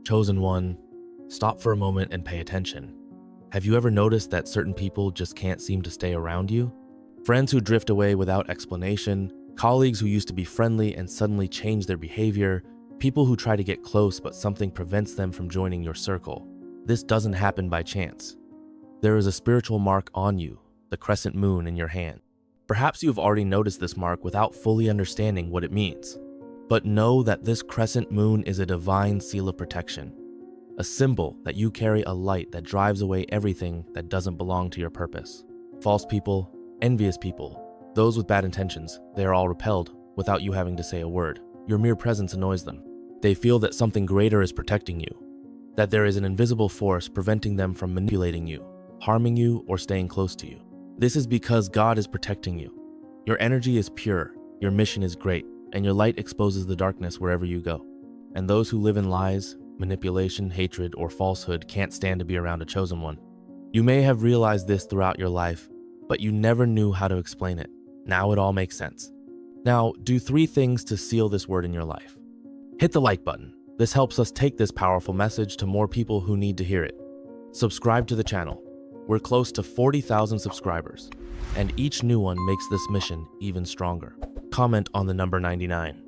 Chosen one, stop for a moment and pay attention. Have you ever noticed that certain people just can't seem to stay around you? Friends who drift away without explanation, colleagues who used to be friendly and suddenly change their behavior, people who try to get close but something prevents them from joining your circle. This doesn't happen by chance. There is a spiritual mark on you, the crescent moon in your hand. Perhaps you've already noticed this mark without fully understanding what it means. But know that this crescent moon is a divine seal of protection, a symbol that you carry a light that drives away everything that doesn't belong to your purpose. False people, envious people, those with bad intentions, they are all repelled without you having to say a word. Your mere presence annoys them. They feel that something greater is protecting you, that there is an invisible force preventing them from manipulating you, harming you, or staying close to you. This is because God is protecting you. Your energy is pure, your mission is great, and your light exposes the darkness wherever you go. And those who live in lies, manipulation, hatred, or falsehood can't stand to be around a chosen one. You may have realized this throughout your life, but you never knew how to explain it. Now it all makes sense. Now, do 3 things to seal this word in your life. Hit the like button. This helps us take this powerful message to more people who need to hear it. Subscribe to the channel. We're close to 40,000 subscribers, and each new one makes this mission even stronger. Comment on the number 99.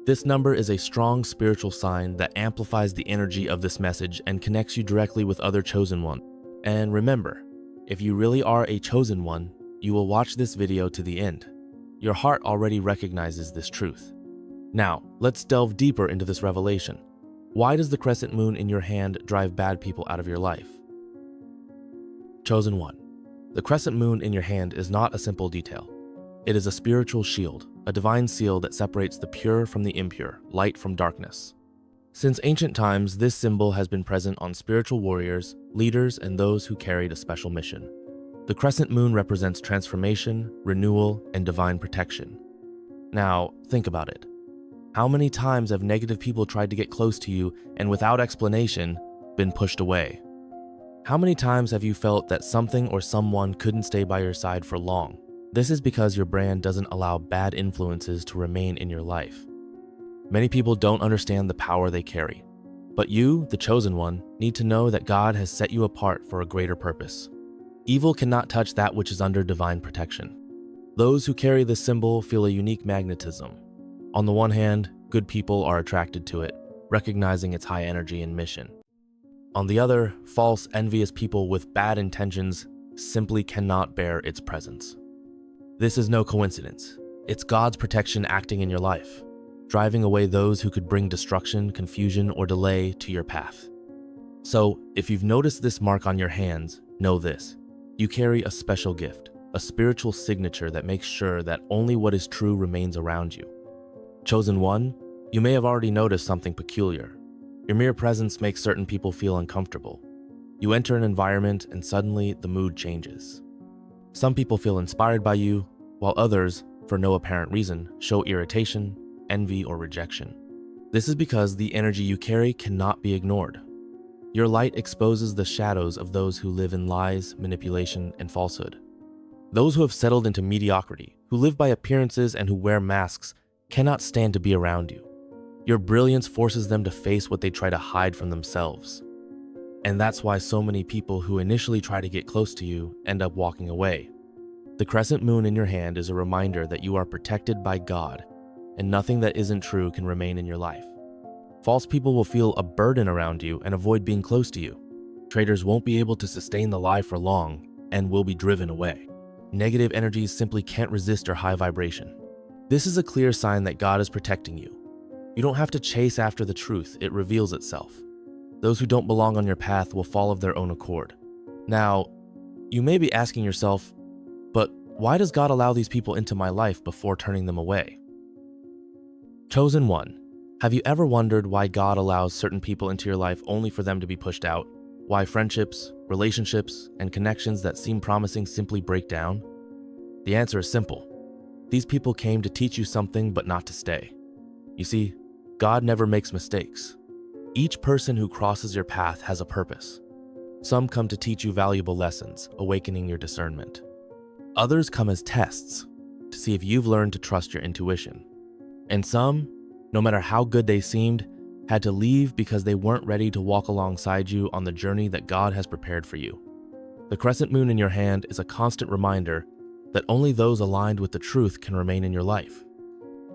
This number is a strong spiritual sign that amplifies the energy of this message and connects you directly with other chosen ones. And remember, if you really are a chosen one, you will watch this video to the end. Your heart already recognizes this truth. Now, let's delve deeper into this revelation. Why does the crescent moon in your hand drive bad people out of your life? Chosen one. The crescent moon in your hand is not a simple detail. It is a spiritual shield, a divine seal that separates the pure from the impure, light from darkness. Since ancient times, this symbol has been present on spiritual warriors, leaders, and those who carried a special mission. The crescent moon represents transformation, renewal, and divine protection. Now, think about it. How many times have negative people tried to get close to you and without explanation, been pushed away? How many times have you felt that something or someone couldn't stay by your side for long? This is because your brand doesn't allow bad influences to remain in your life. Many people don't understand the power they carry, but you, the chosen one, need to know that God has set you apart for a greater purpose. Evil cannot touch that which is under divine protection. Those who carry this symbol feel a unique magnetism. On the one hand, good people are attracted to it, recognizing its high energy and mission. On the other, false, envious people with bad intentions simply cannot bear its presence. This is no coincidence. It's God's protection acting in your life, driving away those who could bring destruction, confusion, or delay to your path. So, if you've noticed this mark on your hands, know this. You carry a special gift, a spiritual signature that makes sure that only what is true remains around you. Chosen one, you may have already noticed something peculiar. Your mere presence makes certain people feel uncomfortable. You enter an environment and suddenly the mood changes. Some people feel inspired by you, while others, for no apparent reason, show irritation, envy, or rejection. This is because the energy you carry cannot be ignored. Your light exposes the shadows of those who live in lies, manipulation, and falsehood. Those who have settled into mediocrity, who live by appearances and who wear masks, cannot stand to be around you. Your brilliance forces them to face what they try to hide from themselves. And that's why so many people who initially try to get close to you end up walking away. The crescent moon in your hand is a reminder that you are protected by God, and nothing that isn't true can remain in your life. False people will feel a burden around you and avoid being close to you. Traitors won't be able to sustain the lie for long and will be driven away. Negative energies simply can't resist your high vibration. This is a clear sign that God is protecting you. You don't have to chase after the truth, it reveals itself. Those who don't belong on your path will fall of their own accord. Now, you may be asking yourself, but why does God allow these people into my life before turning them away? Chosen one, have you ever wondered why God allows certain people into your life only for them to be pushed out? Why friendships, relationships, and connections that seem promising simply break down? The answer is simple. These people came to teach you something but not to stay. You see, God never makes mistakes. Each person who crosses your path has a purpose. Some come to teach you valuable lessons, awakening your discernment. Others come as tests to see if you've learned to trust your intuition. And some, no matter how good they seemed, had to leave because they weren't ready to walk alongside you on the journey that God has prepared for you. The crescent moon in your hand is a constant reminder that only those aligned with the truth can remain in your life.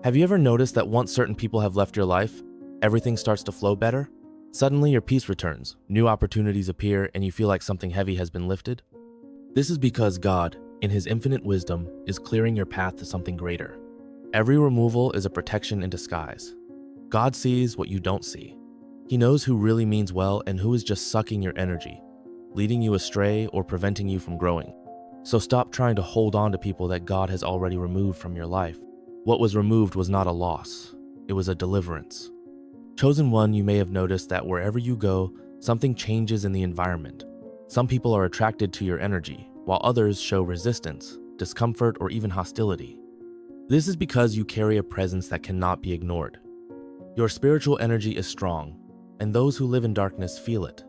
Have you ever noticed that once certain people have left your life, everything starts to flow better? Suddenly your peace returns, new opportunities appear, and you feel like something heavy has been lifted? This is because God, in His infinite wisdom, is clearing your path to something greater. Every removal is a protection in disguise. God sees what you don't see. He knows who really means well and who is just sucking your energy, leading you astray or preventing you from growing. So stop trying to hold on to people that God has already removed from your life. What was removed was not a loss, it was a deliverance. Chosen one, you may have noticed that wherever you go, something changes in the environment. Some people are attracted to your energy, while others show resistance, discomfort, or even hostility. This is because you carry a presence that cannot be ignored. Your spiritual energy is strong, and those who live in darkness feel it.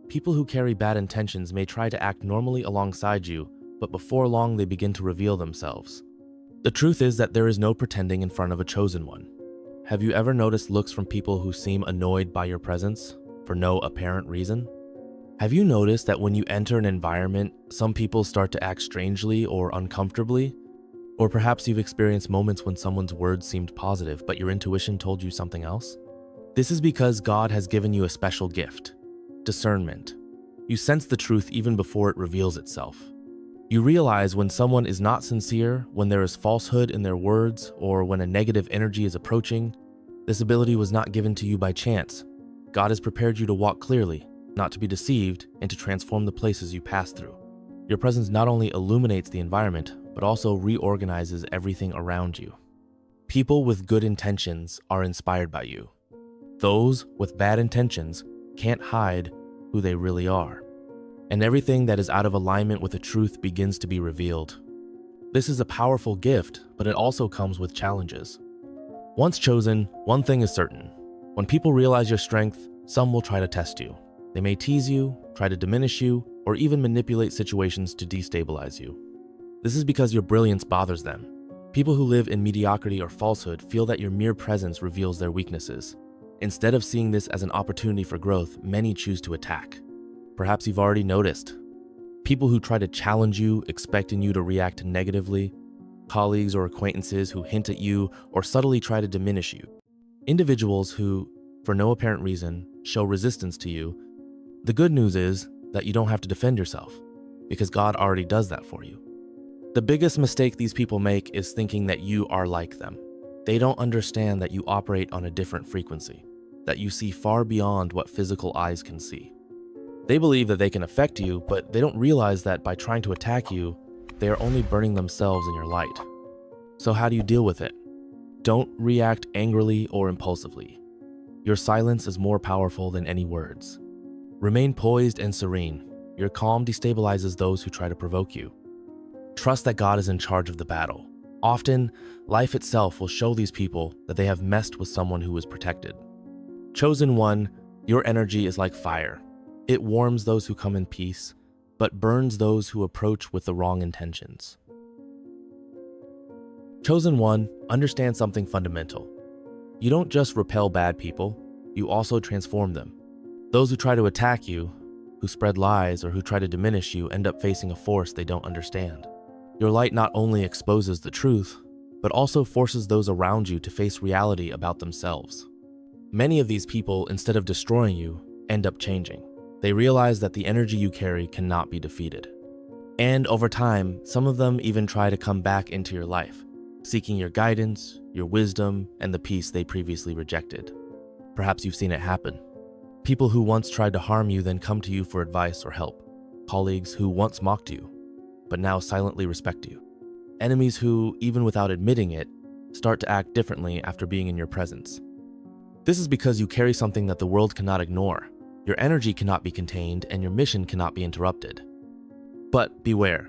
People who carry bad intentions may try to act normally alongside you, but before long they begin to reveal themselves. The truth is that there is no pretending in front of a chosen one. Have you ever noticed looks from people who seem annoyed by your presence for no apparent reason? Have you noticed that when you enter an environment, some people start to act strangely or uncomfortably? Or perhaps you've experienced moments when someone's words seemed positive, but your intuition told you something else? This is because God has given you a special gift, discernment. You sense the truth even before it reveals itself. You realize when someone is not sincere, when there is falsehood in their words, or when a negative energy is approaching. This ability was not given to you by chance. God has prepared you to walk clearly, not to be deceived, and to transform the places you pass through. Your presence not only illuminates the environment, but also reorganizes everything around you. People with good intentions are inspired by you. Those with bad intentions can't hide who they really are. And everything that is out of alignment with the truth begins to be revealed. This is a powerful gift, but it also comes with challenges. Once chosen, one thing is certain. When people realize your strength, some will try to test you. They may tease you, try to diminish you, or even manipulate situations to destabilize you. This is because your brilliance bothers them. People who live in mediocrity or falsehood feel that your mere presence reveals their weaknesses. Instead of seeing this as an opportunity for growth, many choose to attack. Perhaps you've already noticed. People who try to challenge you, expecting you to react negatively, colleagues or acquaintances who hint at you or subtly try to diminish you. Individuals who, for no apparent reason, show resistance to you. The good news is that you don't have to defend yourself, because God already does that for you. The biggest mistake these people make is thinking that you are like them. They don't understand that you operate on a different frequency, that you see far beyond what physical eyes can see. They believe that they can affect you, but they don't realize that by trying to attack you, they are only burning themselves in your light. So how do you deal with it? Don't react angrily or impulsively. Your silence is more powerful than any words. Remain poised and serene. Your calm destabilizes those who try to provoke you. Trust that God is in charge of the battle. Often, life itself will show these people that they have messed with someone who is protected. Chosen one, your energy is like fire. It warms those who come in peace, but burns those who approach with the wrong intentions. Chosen one, understand something fundamental. You don't just repel bad people, you also transform them. Those who try to attack you, who spread lies, or who try to diminish you end up facing a force they don't understand. Your light not only exposes the truth, but also forces those around you to face reality about themselves. Many of these people, instead of destroying you, end up changing. They realize that the energy you carry cannot be defeated. And over time, some of them even try to come back into your life, seeking your guidance, your wisdom, and the peace they previously rejected. Perhaps you've seen it happen. People who once tried to harm you then come to you for advice or help. Colleagues who once mocked you, but now silently respect you. Enemies who, even without admitting it, start to act differently after being in your presence. This is because you carry something that the world cannot ignore. Your energy cannot be contained and your mission cannot be interrupted. But beware,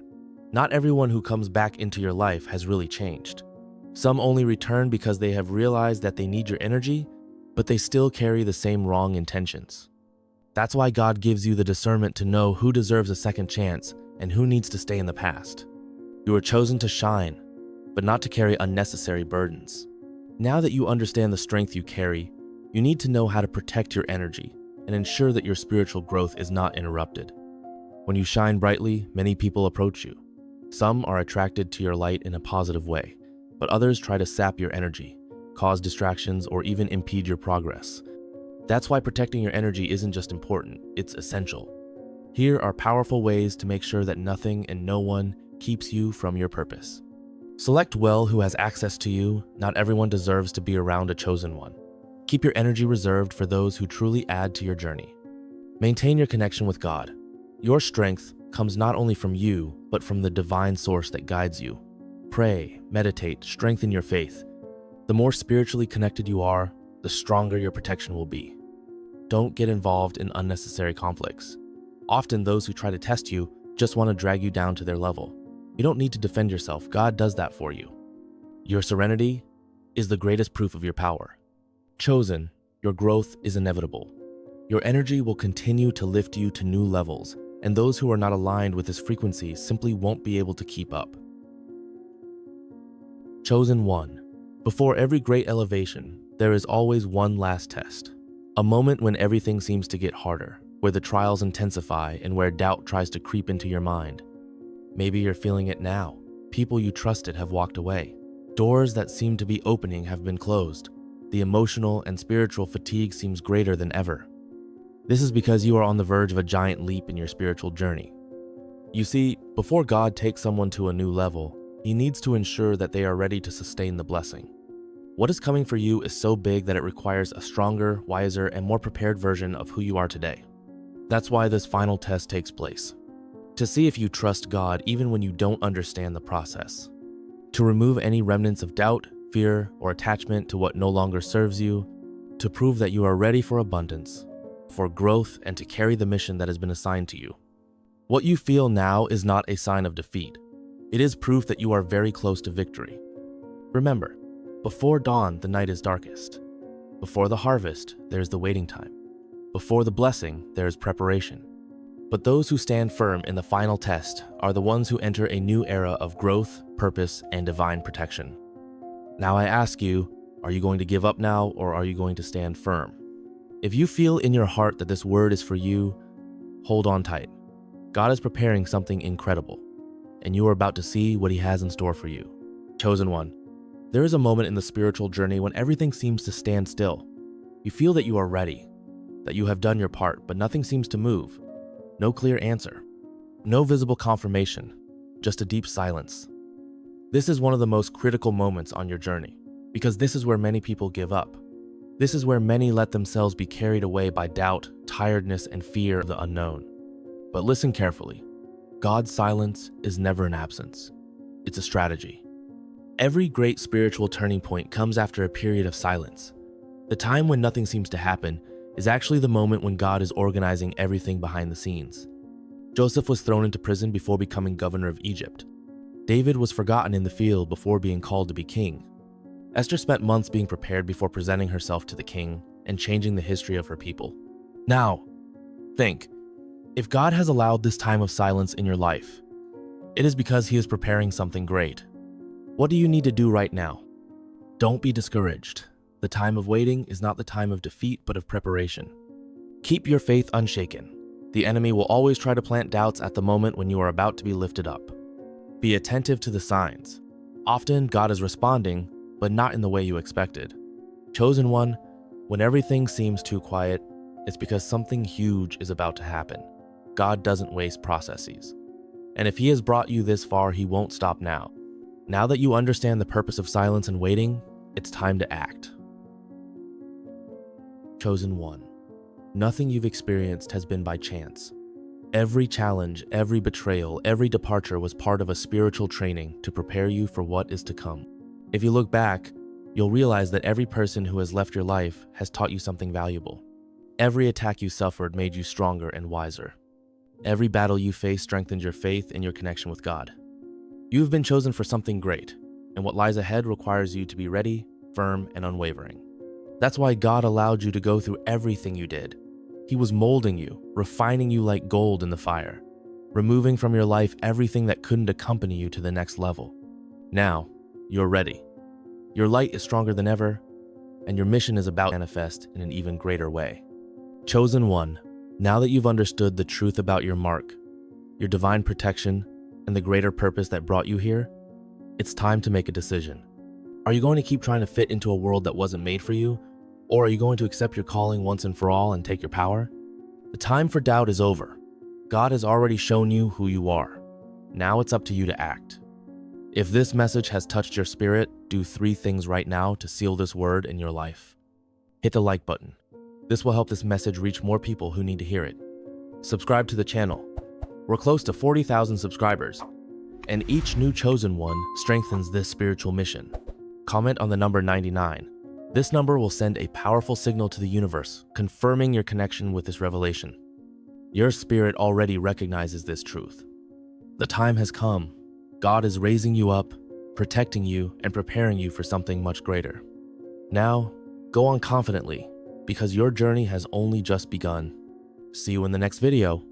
not everyone who comes back into your life has really changed. Some only return because they have realized that they need your energy, but they still carry the same wrong intentions. That's why God gives you the discernment to know who deserves a second chance and who needs to stay in the past. You are chosen to shine, but not to carry unnecessary burdens. Now that you understand the strength you carry, You need to know how to protect your energy and ensure that your spiritual growth is not interrupted. When you shine brightly, many people approach you. Some are attracted to your light in a positive way, but others try to sap your energy, cause distractions, or even impede your progress. That's why protecting your energy isn't just important, it's essential. Here are powerful ways to make sure that nothing and no one keeps you from your purpose. Select well who has access to you. Not everyone deserves to be around a chosen one. Keep your energy reserved for those who truly add to your journey. Maintain your connection with God. Your strength comes not only from you, but from the divine source that guides you. Pray, meditate, strengthen your faith. The more spiritually connected you are, the stronger your protection will be. Don't get involved in unnecessary conflicts. Often those who try to test you just want to drag you down to their level. You don't need to defend yourself. God does that for you. Your serenity is the greatest proof of your power. Chosen, your growth is inevitable. Your energy will continue to lift you to new levels, and those who are not aligned with this frequency simply won't be able to keep up. Chosen one. Before every great elevation, there is always one last test. A moment when everything seems to get harder, where the trials intensify and where doubt tries to creep into your mind. Maybe you're feeling it now. People you trusted have walked away. Doors that seemed to be opening have been closed. The emotional and spiritual fatigue seems greater than ever. This is because you are on the verge of a giant leap in your spiritual journey. You see, before God takes someone to a new level, He needs to ensure that they are ready to sustain the blessing. What is coming for you is so big that it requires a stronger, wiser, and more prepared version of who you are today. That's why this final test takes place. To see if you trust God even when you don't understand the process. To remove any remnants of doubt, fear, or attachment to what no longer serves you. To prove that you are ready for abundance, for growth, and to carry the mission that has been assigned to you. What you feel now is not a sign of defeat. It is proof that you are very close to victory. Remember, before dawn, the night is darkest. Before the harvest, there is the waiting time. Before the blessing, there is preparation. But those who stand firm in the final test are the ones who enter a new era of growth, purpose, and divine protection. Now I ask you, are you going to give up now, or are you going to stand firm? If you feel in your heart that this word is for you, hold on tight. God is preparing something incredible, and you are about to see what He has in store for you. Chosen one, there is a moment in the spiritual journey when everything seems to stand still. You feel that you are ready, that you have done your part, but nothing seems to move. No clear answer. No visible confirmation, just a deep silence. This is one of the most critical moments on your journey, because this is where many people give up. This is where many let themselves be carried away by doubt, tiredness, and fear of the unknown. But listen carefully. God's silence is never an absence. It's a strategy. Every great spiritual turning point comes after a period of silence. The time when nothing seems to happen is actually the moment when God is organizing everything behind the scenes. Joseph was thrown into prison before becoming governor of Egypt. David was forgotten in the field before being called to be king. Esther spent months being prepared before presenting herself to the king and changing the history of her people. Now, think, if God has allowed this time of silence in your life, it is because He is preparing something great. What do you need to do right now? Don't be discouraged. The time of waiting is not the time of defeat, but of preparation. Keep your faith unshaken. The enemy will always try to plant doubts at the moment when you are about to be lifted up. Be attentive to the signs. Often God is responding, but not in the way you expected. Chosen one, when everything seems too quiet, it's because something huge is about to happen. God doesn't waste processes. And if He has brought you this far, He won't stop now. Now that you understand the purpose of silence and waiting, it's time to act. Chosen one, nothing you've experienced has been by chance. Every challenge, every betrayal, every departure was part of a spiritual training to prepare you for what is to come. If you look back, you'll realize that every person who has left your life has taught you something valuable. Every attack you suffered made you stronger and wiser. Every battle you faced strengthened your faith and your connection with God. You've been chosen for something great, and what lies ahead requires you to be ready, firm, and unwavering. That's why God allowed you to go through everything you did. He was molding you, refining you like gold in the fire, removing from your life everything that couldn't accompany you to the next level. Now, you're ready. Your light is stronger than ever, and your mission is about to manifest in an even greater way. Chosen one, now that you've understood the truth about your mark, your divine protection, and the greater purpose that brought you here, it's time to make a decision. Are you going to keep trying to fit into a world that wasn't made for you? Or are you going to accept your calling once and for all and take your power? The time for doubt is over. God has already shown you who you are. Now it's up to you to act. If this message has touched your spirit, do 3 things right now to seal this word in your life. Hit the like button. This will help this message reach more people who need to hear it. Subscribe to the channel. We're close to 40,000 subscribers, and each new chosen one strengthens this spiritual mission. Comment on the number 99. This number will send a powerful signal to the universe, confirming your connection with this revelation. Your spirit already recognizes this truth. The time has come. God is raising you up, protecting you, and preparing you for something much greater. Now, go on confidently, because your journey has only just begun. See you in the next video.